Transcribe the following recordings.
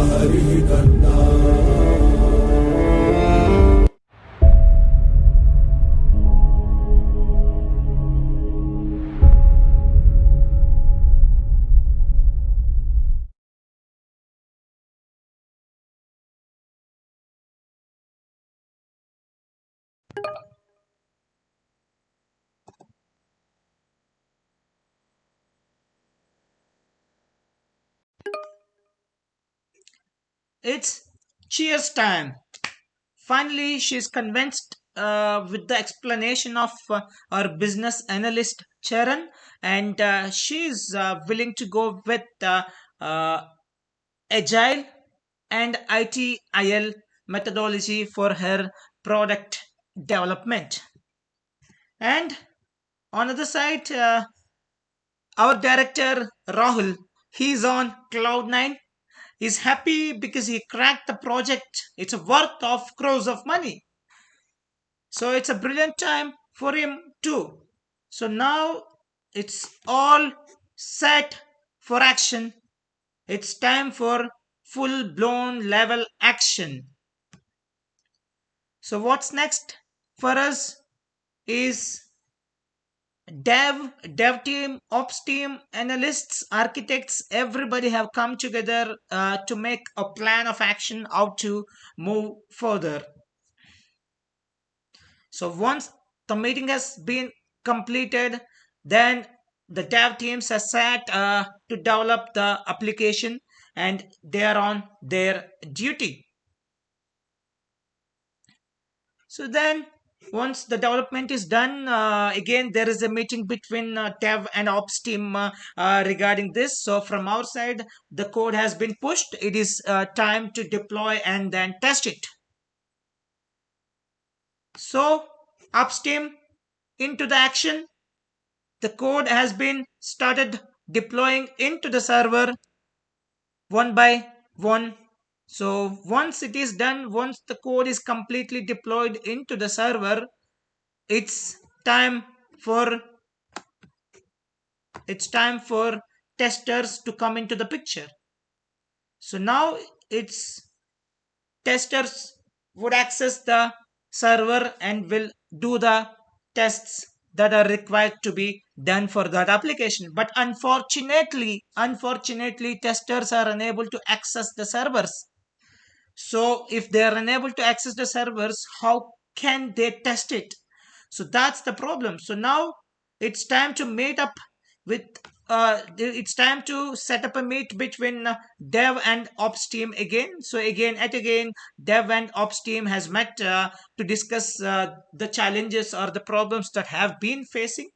हरि करना। It's cheers time. Finally, she's convinced with the explanation of our business analyst Charan, and she's willing to go with uh, Agile and ITIL methodology for her product development. And on the other side, our director Rahul, he's on cloud nine. He's happy because he cracked the project. It's a worth of crores of money. So it's a brilliant time for him too. So now it's all set for action. It's time for full blown level action. So what's next for us is dev team, ops team, analysts, architects, everybody have come together to make a plan of action how to move further. So once the meeting has been completed, then the dev teams have sat to develop the application and they are on their duty. So then once the development is done, again there is a meeting between dev and ops team regarding this. So from our side, the code has been pushed. It is time to deploy and then test it. So ops team into the action. The code has been started deploying into the server one by one. So once it is done, once the code is completely deployed into the server, it's time for it's time for testers to come into the picture. So now it's testers would access the server and will do the tests that are required to be done for that application. But unfortunately testers are unable to access the servers. So if they are unable to access the servers, how can they test it? So that's the problem. So now it's time to meet up with it's time to set up a meet between dev and ops team again. So again dev and ops team has met to discuss the challenges or the problems that have been facing.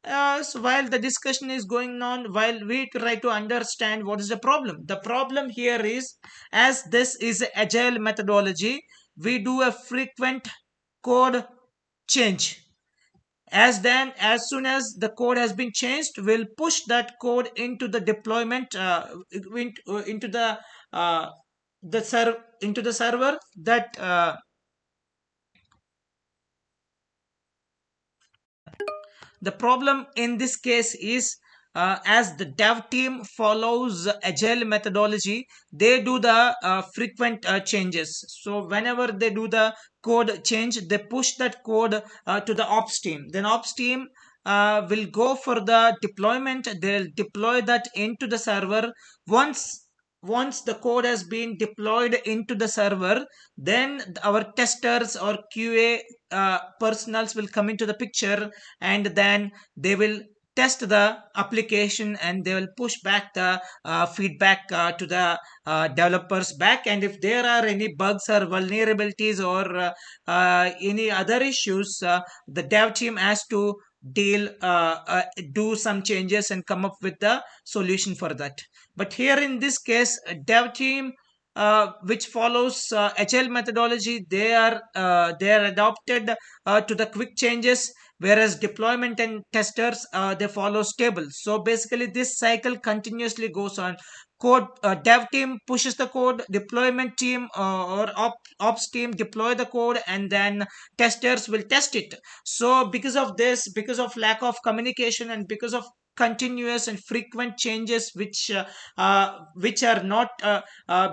So while the discussion is going on, while we try to understand what is the problem here is, as this is agile methodology, we do a frequent code change. As soon as the code has been changed, we'll push that code into the deployment into the server that the problem in this case is, as the dev team follows agile methodology, they do the frequent changes. So whenever they do the code change, they push that code to the ops team. Then ops team will go for the deployment. They'll deploy that into the server. Once the code has been deployed into the server, then our testers or QA personals will come into the picture, and then they will test the application and they will push back the feedback to the developers back. And if there are any bugs or vulnerabilities or any other issues, the dev team has to do some changes and come up with the solution for that. But here in this case, a dev team which follows agile methodology, they are adopted to the quick changes, whereas deployment and testers they follow stable. So basically this cycle continuously goes on. Dev team pushes the code, deployment team ops team deploy the code, and then testers will test it. So because of this, because of lack of communication and because of continuous and frequent changes which are not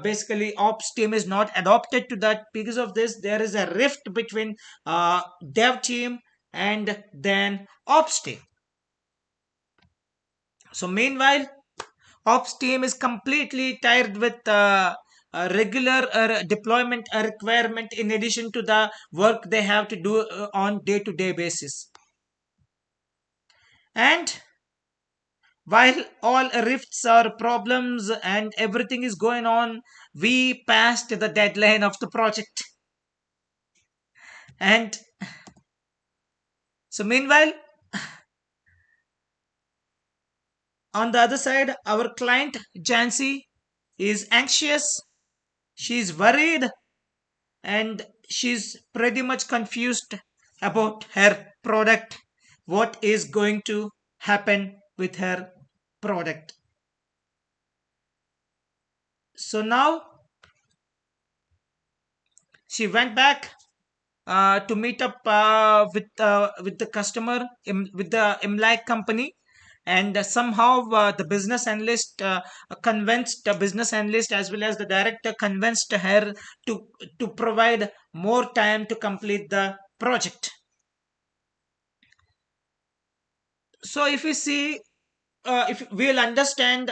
basically ops team is not adopted to that. Because of this, there is a rift between dev team and then ops team. So meanwhile, ops team is completely tired with a regular deployment requirement in addition to the work they have to do on day-to-day basis. And while all rifts are problems and everything is going on, we passed the deadline of the project. And so meanwhile, on the other side, our client Jancy is anxious, she's worried, and she's pretty much confused about her product, what is going to happen with her product. So now she went back to meet up with the customer with the IMLAIC company, and somehow the business analyst convinced the business analyst as well as the director convinced her to provide more time to complete the project. So if we see, if we'll understand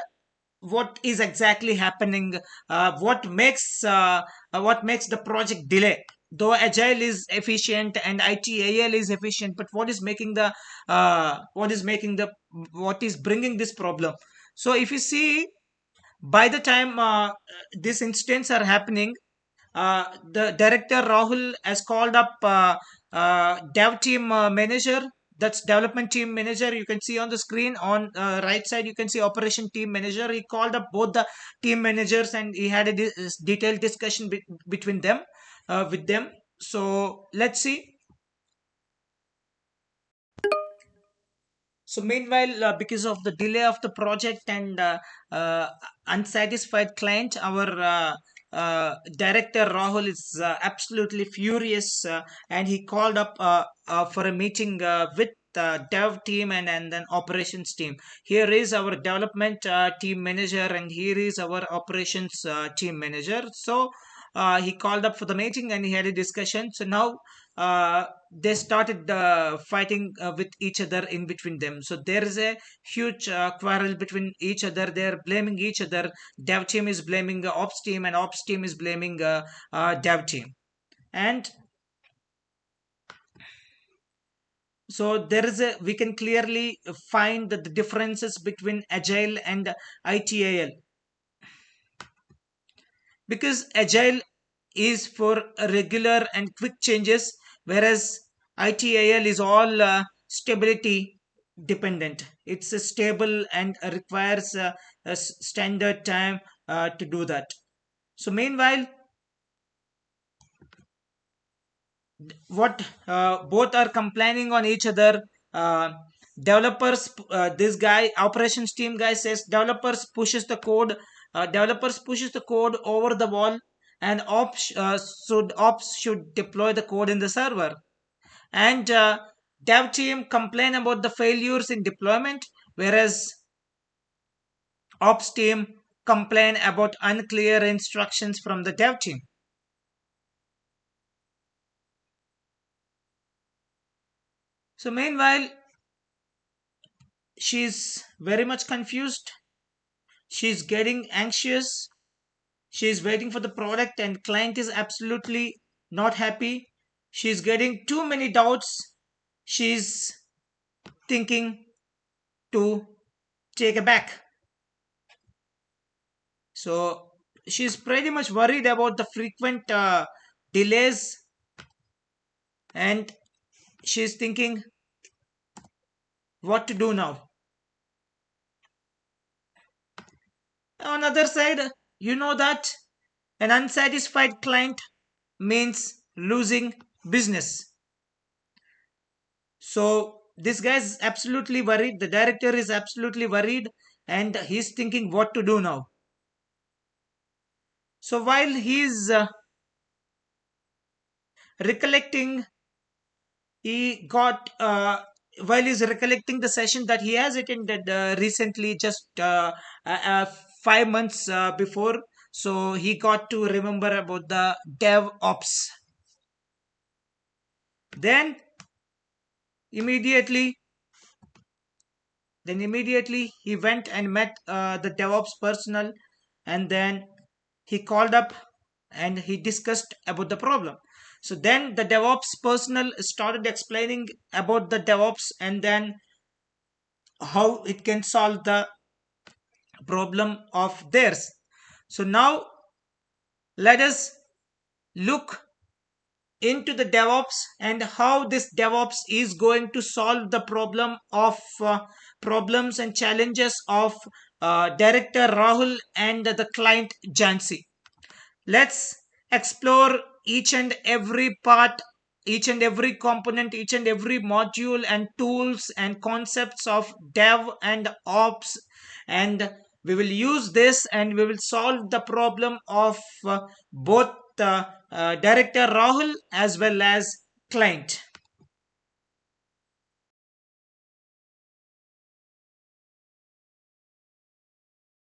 what is exactly happening, what makes the project delay. Though Agile is efficient and ITIL is efficient, but what is making the what is bringing this problem? So if you see, by the time these incidents are happening, the director Rahul has called up dev team manager, that's development team manager. You can see on the screen on right side, you can see operation team manager. He called up both the team managers and he had a detailed discussion between them with them. So let's see. So meanwhile, because of the delay of the project and uh, unsatisfied client, our director Rahul is absolutely furious, and he called up for a meeting with dev team and then operations team. Here is our development team manager, and here is our operations team manager. So he called up for the meeting and he had a discussion. So now they started fighting with each other in between them. So there is a huge quarrel between each other. They're blaming each other. Dev team is blaming ops team, and ops team is blaming dev team. And so there is a we can clearly find the differences between Agile and ITIL, because Agile is for regular and quick changes, whereas ITIL is all stability dependent. It's stable and requires a standard time to do that. So meanwhile, what both are complaining on each other. uh, Developers, this guy operations team guy says developers pushes the code over the wall, and ops should deploy the code in the server. And dev team complain about the failures in deployment, whereas ops team complain about unclear instructions from the dev team. So meanwhile, she's very much confused, she's getting anxious, she's waiting for the product, and client is absolutely not happy. She's getting too many doubts, she's thinking to take a back. So she's pretty much worried about the frequent delays, and she's thinking what to do now. On the other side, you know that an unsatisfied client means losing business. So this guy is absolutely worried. The director is absolutely worried, and he's thinking what to do now. So while he's recollecting, he got while he's recollecting the session that he has attended recently, just 5 months before, so he got to remember about the DevOps. Then immediately, he went and met the DevOps personnel, and then he called up and he discussed about the problem. So then the DevOps personnel started explaining about the DevOps, and then how it can solve the problem of theirs. So now let us look into the DevOps and how this DevOps is going to solve the problem of problems and challenges of Director Rahul and the client Jansi. Let's explore each and every part, each and every component, each and every module and tools and concepts of dev and ops, and we will use this and we will solve the problem of both Director Rahul as well as client.